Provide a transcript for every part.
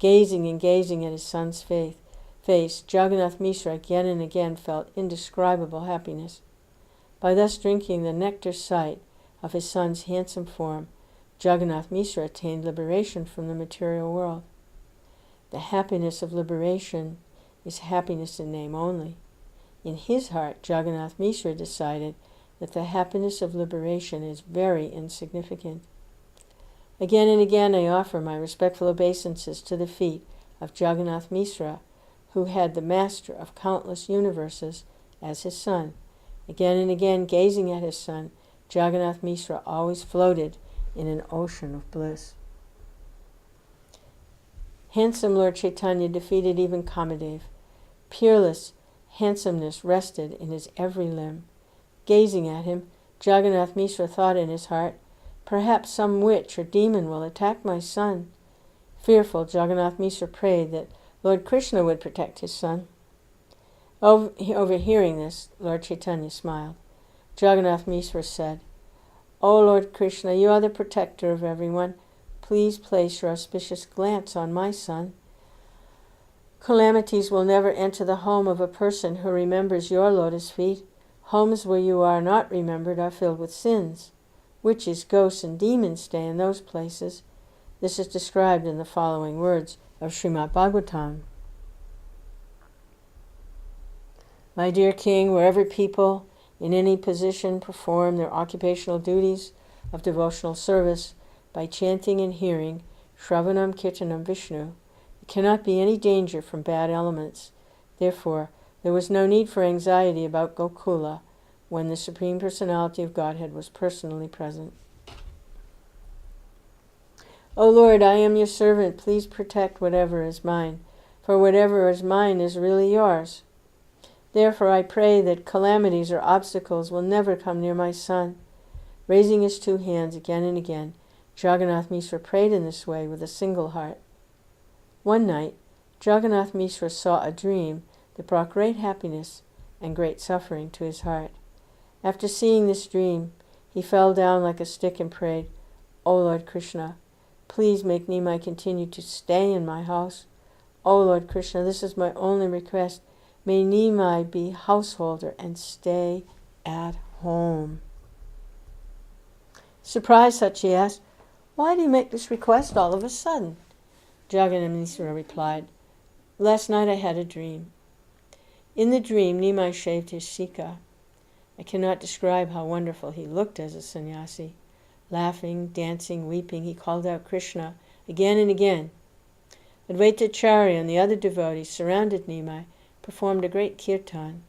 Gazing and gazing at his son's face, Jagannath Mishra again and again felt indescribable happiness. By thus drinking the nectar sight of his son's handsome form, Jagannath Mishra attained liberation from the material world. The happiness of liberation is happiness in name only. In his heart, Jagannath Mishra decided that the happiness of liberation is very insignificant. Again and again I offer my respectful obeisances to the feet of Jagannath Mishra, who had the master of countless universes as his son. Again and again, gazing at his son, Jagannath Mishra always floated in an ocean of bliss. Handsome Lord Chaitanya defeated even Kamadev. Peerless handsomeness rested in his every limb. Gazing at him, Jagannath Mishra thought in his heart, "Perhaps some witch or demon will attack my son." Fearful, Jagannath Mishra prayed that Lord Krishna would protect his son. Overhearing this, Lord Chaitanya smiled. Jagannath Mishra said, "O Lord Krishna, you are the protector of everyone. Please place your auspicious glance on my son. Calamities will never enter the home of a person who remembers your lotus feet. Homes where you are not remembered are filled with sins. Witches, ghosts, and demons stay in those places." This is described in the following words of Srimad Bhagavatam. My dear king, wherever people in any position perform their occupational duties of devotional service by chanting and hearing Shravanam Kirtanam Vishnu, there cannot be any danger from bad elements. Therefore, there was no need for anxiety about Gokula when the Supreme Personality of Godhead was personally present. O Lord, I am your servant. Please protect whatever is mine, for whatever is mine is really yours. Therefore I pray that calamities or obstacles will never come near my son. Raising his two hands again and again, Jagannath Mishra prayed in this way with a single heart. One night, Jagannath Mishra saw a dream that brought great happiness and great suffering to his heart. After seeing this dream, he fell down like a stick and prayed, "O Lord Krishna, please make Nimai continue to stay in my house. O Lord Krishna, this is my only request. May Nimai be householder and stay at home." Surprised, Sachi asked, "Why do you make this request all of a sudden?" Jagannath Mishra replied, "Last night I had a dream. In the dream, Nimai shaved his shika. I cannot describe how wonderful he looked as a sannyasi. Laughing, dancing, weeping, he called out Krishna again and again. Advaitacharya and the other devotees surrounded Nimai, performed a great kirtan.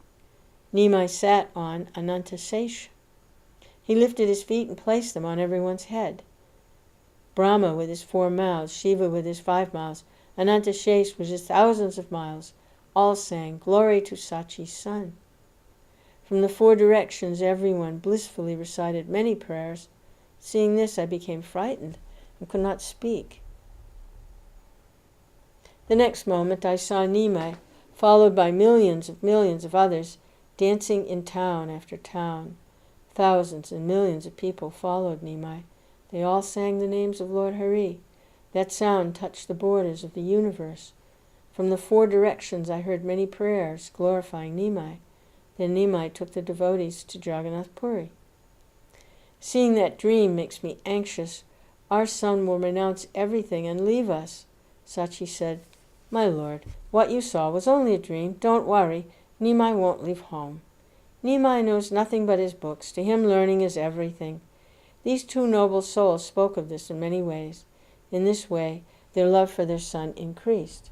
Nimai sat on Anantasesh. He lifted his feet and placed them on everyone's head. Brahma with his 4 mouths, Shiva with his 5 mouths, Anantasesh with his thousands of miles, all sang, "Glory to Sachi's son." From the 4 directions, everyone blissfully recited many prayers. Seeing this, I became frightened and could not speak. The next moment, I saw Nimai, followed by millions of others, dancing in town after town. Thousands and millions of people followed Nimai. They all sang the names of Lord Hari. That sound touched the borders of the universe. From the 4 directions, I heard many prayers glorifying Nimai. Then Nimai took the devotees to Jagannath Puri. Seeing that dream makes me anxious. Our son will renounce everything and leave us. Sachi said, "My lord, what you saw was only a dream. Don't worry. Nimai won't leave home. Nimai knows nothing but his books. To him, learning is everything." These 2 noble souls spoke of this in many ways. In this way, their love for their son increased.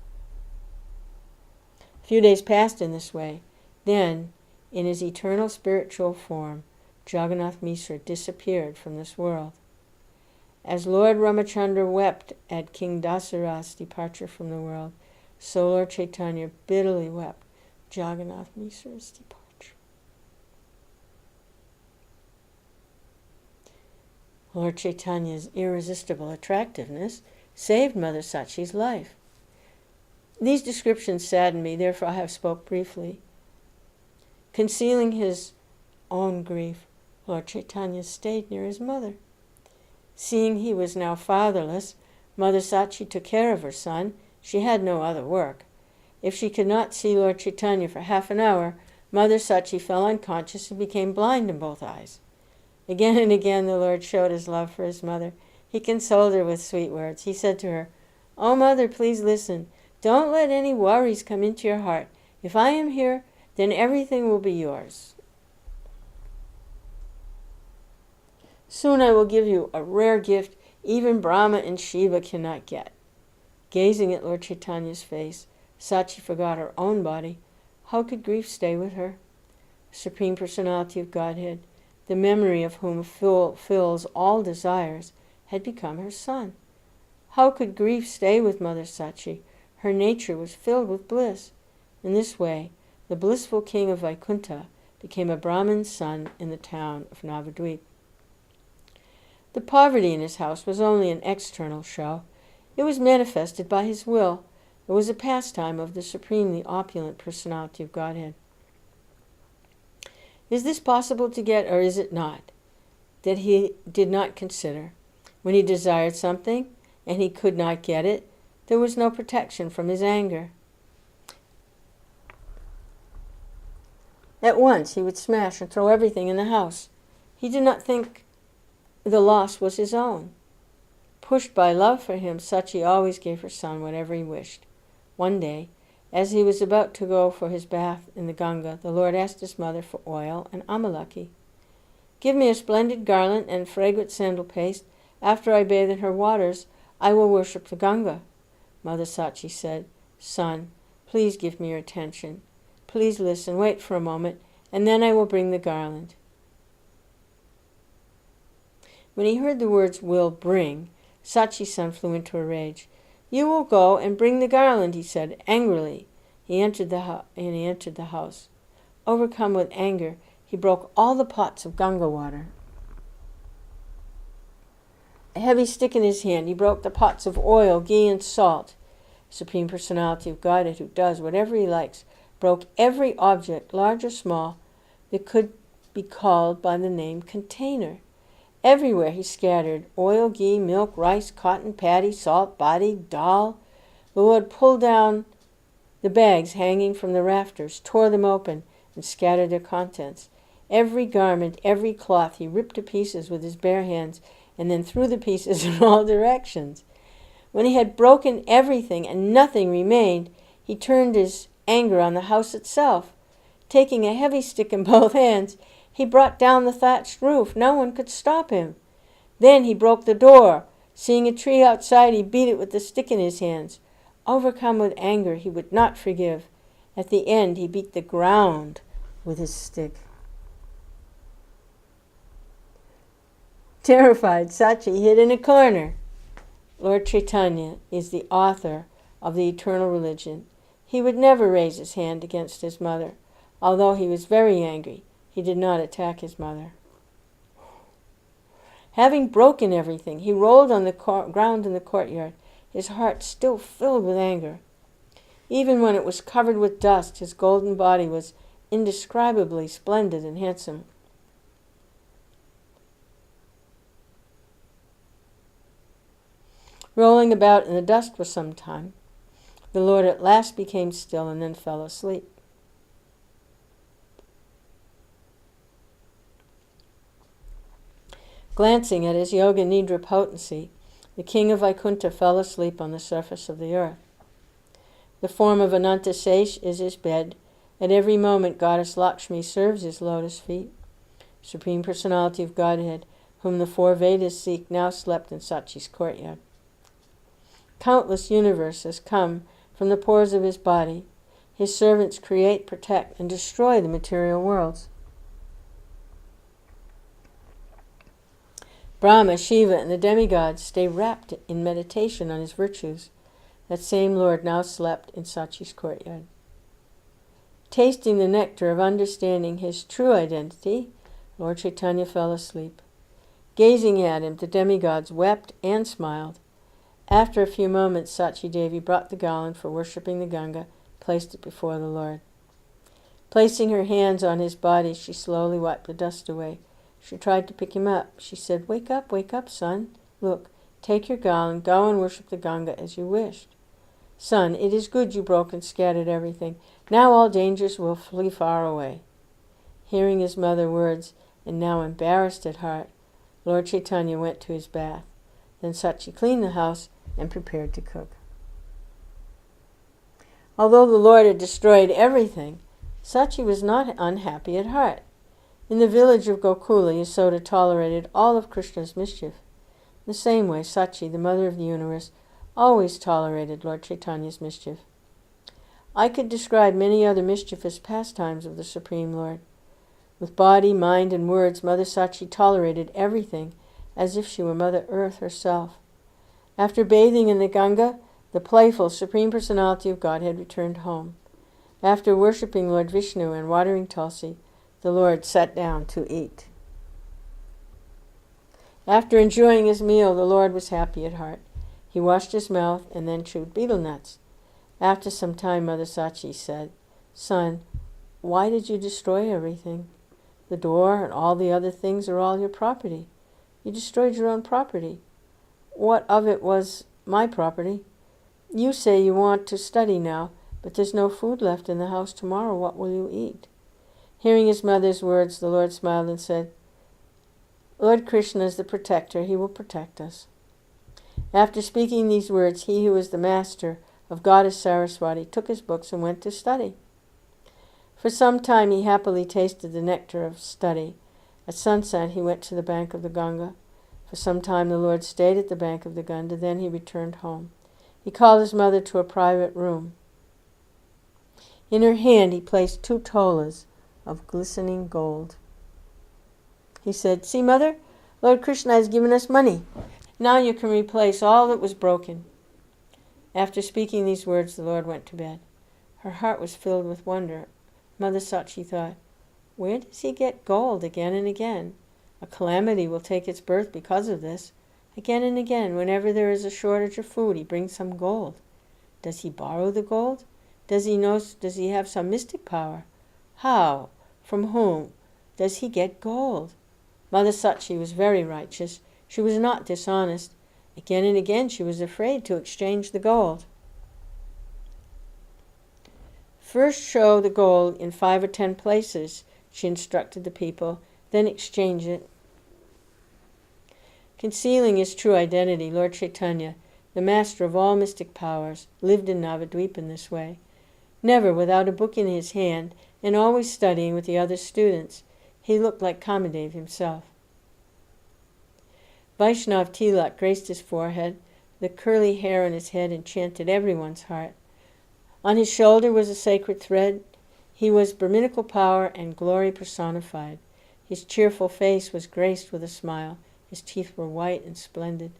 A few days passed in this way. Then, in his eternal spiritual form, Jagannath Mishra disappeared from this world. As Lord Ramachandra wept at King Dasarath's departure from the world, so Lord Chaitanya bitterly wept Jagannath Mishra's departure. Lord Chaitanya's irresistible attractiveness saved Mother Sachi's life. These descriptions sadden me, therefore I have spoke briefly. Concealing his own grief, Lord Chaitanya stayed near his mother. Seeing he was now fatherless, Mother Sachi took care of her son She had no other work. If she could not see Lord Chaitanya for half an hour, Mother Sachi fell unconscious and became blind in both eyes. Again and again the Lord showed his love for his mother. He consoled her with sweet words. He said to her, "Oh, Mother, please listen. Don't let any worries come into your heart. If I am here, then everything will be yours. Soon I will give you a rare gift even Brahma and Shiva cannot get." Gazing at Lord Chaitanya's face, Sachi forgot her own body. How could grief stay with her? Supreme Personality of Godhead, the memory of whom fills all desires, had become her son. How could grief stay with Mother Sachi? Her nature was filled with bliss. In this way, the blissful king of Vaikuntha became a Brahmin's son in the town of Navadvip. The poverty in his house was only an external show. It was manifested by his will. It was a pastime of the supremely opulent Personality of Godhead. Is this possible to get, or is it not? That he did not consider. When he desired something, and he could not get it, there was no protection from his anger. At once he would smash and throw everything in the house. He did not think the loss was his own. Pushed by love for him, Sachi always gave her son whatever he wished. One day, as he was about to go for his bath in the Ganga, the Lord asked his mother for oil and amalaki. "Give me a splendid garland and fragrant sandal paste. After I bathe in her waters, I will worship the Ganga." Mother Sachi said, "Son, please give me your attention. Please listen, wait for a moment, and then I will bring the garland." When he heard the words "will bring," Sachi's son flew into a rage. "You will go and bring the garland," he said angrily. He entered the house. Overcome with anger, he broke all the pots of Ganga water. A heavy stick in his hand, he broke the pots of oil, ghee, and salt. Supreme Personality of Godhead, who does whatever he likes, broke every object, large or small, that could be called by the name container. Everywhere he scattered oil, ghee, milk, rice, cotton, paddy, salt, body, dal. The Lord pulled down the bags hanging from the rafters, tore them open, and scattered their contents. Every garment, every cloth he ripped to pieces with his bare hands, and then threw the pieces in all directions. When he had broken everything and nothing remained, he turned his anger on the house itself. Taking a heavy stick in both hands, he brought down the thatched roof. No one could stop him. Then he broke the door. Seeing a tree outside, he beat it with the stick in his hands. Overcome with anger, he would not forgive. At the end, he beat the ground with his stick. Terrified, Sachi hid in a corner. Lord Chaitanya is the author of the eternal religion. He would never raise his hand against his mother. Although he was very angry, he did not attack his mother. Having broken everything, he rolled on the ground in the courtyard, his heart still filled with anger. Even when it was covered with dust, his golden body was indescribably splendid and handsome. Rolling about in the dust for some time, the Lord at last became still and then fell asleep. Glancing at his yoga nidra potency, the king of Vaikuntha fell asleep on the surface of the earth. The form of Anantasesh is his bed. At every moment, Goddess Lakshmi serves his lotus feet. Supreme Personality of Godhead, whom the four Vedas seek, now slept in Sachi's courtyard. Countless universes come from the pores of his body. His servants create, protect, and destroy the material worlds. Brahma, Shiva, and the demigods stay wrapped in meditation on his virtues. That same Lord now slept in Sachi's courtyard. Tasting the nectar of understanding his true identity, Lord Chaitanya fell asleep. Gazing at him, the demigods wept and smiled. After a few moments, Sachi Devi brought the garland for worshipping the Ganga, placed it before the Lord. Placing her hands on his body, she slowly wiped the dust away. She tried to pick him up. She said, wake up, son. Look, take your garland, go and worship the Ganga as you wished." Son, it is good you broke and scattered everything. Now all dangers will flee far away. Hearing his mother's words, and now embarrassed at heart, Lord Chaitanya went to his bath. Then Sachi cleaned the house and prepared to cook. Although the Lord had destroyed everything, Sachi was not unhappy at heart. In the village of Gokula, Yasoda tolerated all of Krishna's mischief. In the same way, Sachi, the mother of the universe, always tolerated Lord Chaitanya's mischief. I could describe many other mischievous pastimes of the Supreme Lord. With body, mind, and words, Mother Sachi tolerated everything as if she were Mother Earth herself. After bathing in the Ganga, the playful Supreme Personality of Godhead returned home. After worshipping Lord Vishnu and watering Tulsi, the Lord sat down to eat. After enjoying his meal, the Lord was happy at heart. He washed his mouth and then chewed betel nuts. After some time, Mother Sachi said, Son, why did you destroy everything? The door and all the other things are all your property. You destroyed your own property. What of it was my property? You say you want to study now, but there's no food left in the house tomorrow. What will you eat? Hearing his mother's words, the Lord smiled and said, Lord Krishna is the protector. He will protect us. After speaking these words, he who is the master of Goddess Saraswati took his books and went to study. For some time he happily tasted the nectar of study. At sunset he went to the bank of the Ganga. For some time the Lord stayed at the bank of the Ganga, then he returned home. He called his mother to a private room. In her hand he placed 2 tolas of glistening gold. He said, See, Mother, Lord Krishna has given us money. Now you can replace all that was broken. After speaking these words, the Lord went to bed. Her heart was filled with wonder. Mother Sachi thought, Where does he get gold again and again? A calamity will take its birth because of this. Again and again, whenever there is a shortage of food, he brings some gold. Does he borrow the gold? Does he have some mystic power? How? From whom does he get gold? Mother Sachi was very righteous. She was not dishonest. Again and again she was afraid to exchange the gold. First show the gold in 5 or 10 places, she instructed the people, then exchange it. Concealing his true identity, Lord Chaitanya, the master of all mystic powers, lived in Navadvip in this way, never without a book in his hand and always studying with the other students. He looked like Kamadev himself. Vaishnav Tilak graced his forehead. The curly hair on his head enchanted everyone's heart. On his shoulder was a sacred thread. He was Brahminical power and glory personified. His cheerful face was graced with a smile. His teeth were white and splendid.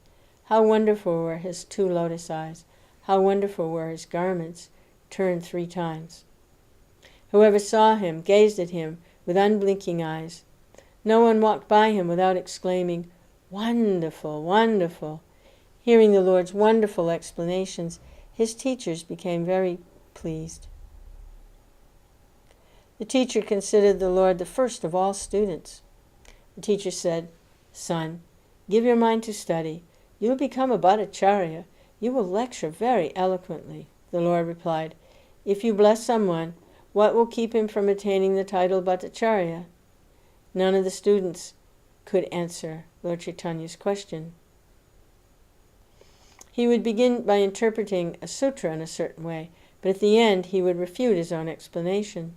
How wonderful were his 2 lotus eyes. How wonderful were his garments, turned 3 times. Whoever saw him gazed at him with unblinking eyes. No one walked by him without exclaiming, Wonderful, wonderful. Hearing the Lord's wonderful explanations, his teachers became very pleased. The teacher considered the Lord the first of all students. The teacher said, Son, give your mind to study. You will become a Bhattacharya. You will lecture very eloquently. The Lord replied, If you bless someone, what will keep him from attaining the title Bhattacharya? None of the students could answer Lord Chaitanya's question. He would begin by interpreting a sutra in a certain way, but at the end he would refute his own explanation.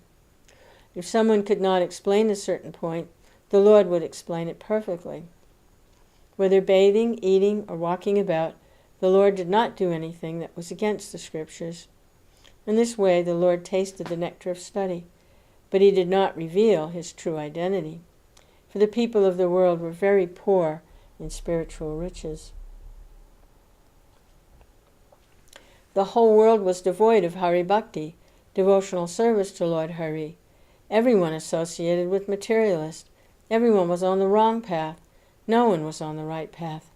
If someone could not explain a certain point, the Lord would explain it perfectly. Whether bathing, eating, or walking about, the Lord did not do anything that was against the scriptures. In this way the Lord tasted the nectar of study, but he did not reveal his true identity, for the people of the world were very poor in spiritual riches. The whole world was devoid of Hari Bhakti, devotional service to Lord Hari. Everyone associated with materialists. Everyone was on the wrong path. No one was on the right path.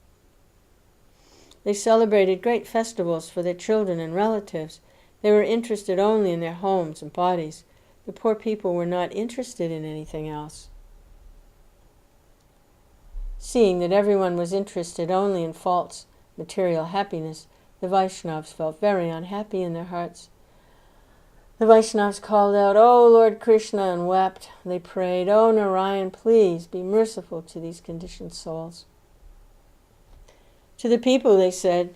They celebrated great festivals for their children and relatives. They were interested only in their homes and bodies. The poor people were not interested in anything else. Seeing that everyone was interested only in false material happiness, The Vaishnavas felt very unhappy in their hearts. The Vaishnavas called out, "O Lord Krishna," and wept. They prayed, "O Narayan, please be merciful to these conditioned souls." To the people they said,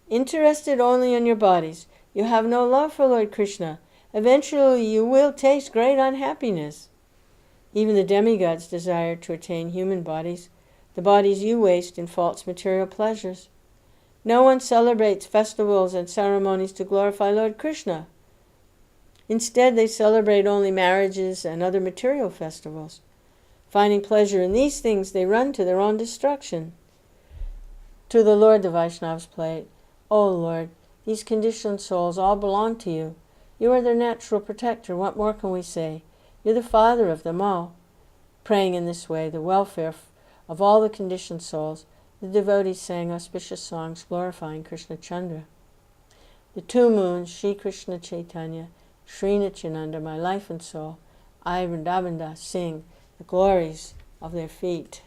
"Interested only in your bodies, you have no love for Lord Krishna. Eventually you will taste great unhappiness." Even the demigods desire to attain human bodies, the bodies you waste in false material pleasures. No one celebrates festivals and ceremonies to glorify Lord Krishna. Instead, they celebrate only marriages and other material festivals. Finding pleasure in these things, they run to their own destruction. To the Lord the Vaishnavas played, "O Lord, these conditioned souls all belong to you. You are their natural protector. What more can we say? You're the father of them all." Praying in this way the welfare of all the conditioned souls, the devotees sang auspicious songs glorifying Krishna Chandra. The two moons, Sri Krishna Chaitanya, Sri Nityananda, my life and soul, I, Vrndavana, sing the glories of their feet.